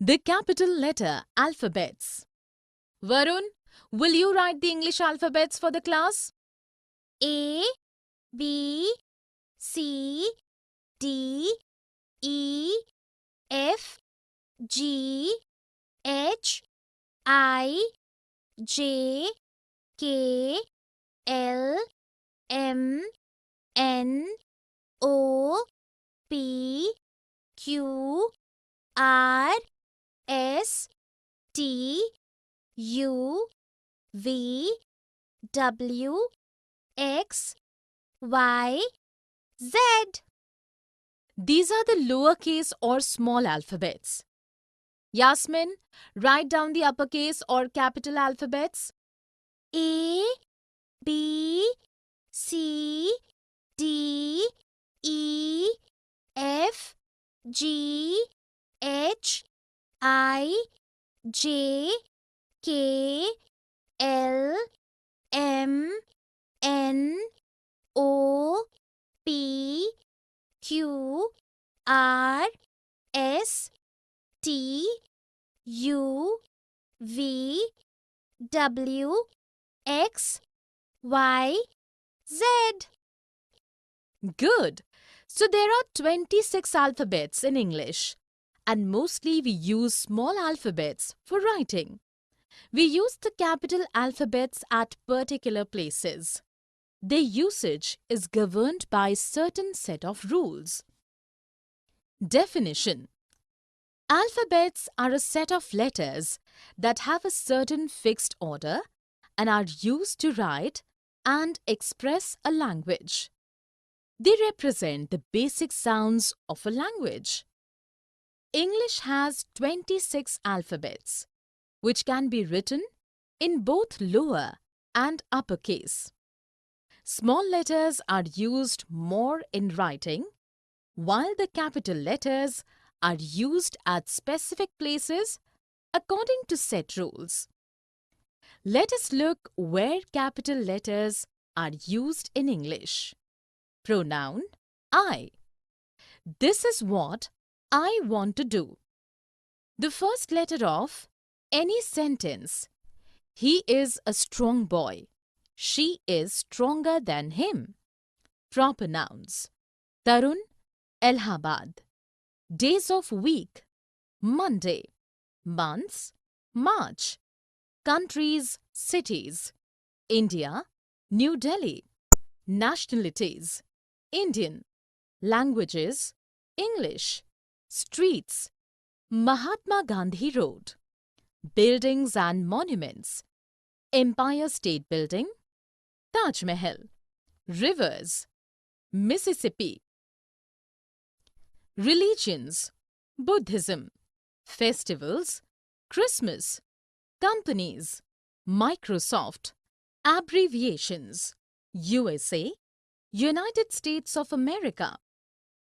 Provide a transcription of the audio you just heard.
The capital letter alphabets. Varun, will you write the English alphabets for the class? A, B, C, D, E, F, G, H, I, J, K, L, M, N, O, P, Q, R, S, T, U, V, W, X, Y, Z. These are the lowercase or small alphabets. Yasmin, write down the uppercase or capital alphabets. A, B, C, D, E, F, G, H, I, J, K, L, M, N, O, P, Q, R, S, T, U, V, W, X, Y, Z. Good. So there are 26 alphabets in English, and mostly we use small alphabets for writing. We use the capital alphabets at particular places. Their usage is governed by certain set of rules. Definition: alphabets are a set of letters that have a certain fixed order and are used to write and express a language. They represent the basic sounds of a language. English has 26 alphabets, which can be written in both lower and uppercase. Small letters are used more in writing, while the capital letters are used at specific places according to set rules. Let us look where capital letters are used in English. Pronoun I. This is what I want to do. The first letter of any sentence. He is a strong boy. She is stronger than him. Proper nouns. Tarun, Allahabad. Days of week. Monday. Months. March. Countries, cities. India, New Delhi. Nationalities. Indian. Languages, English. Streets, Mahatma Gandhi Road. Buildings and monuments, Empire State Building, Taj Mahal. Rivers, Mississippi. Religions, Buddhism. Festivals, Christmas. Companies, Microsoft. Abbreviations, USA, United States of America.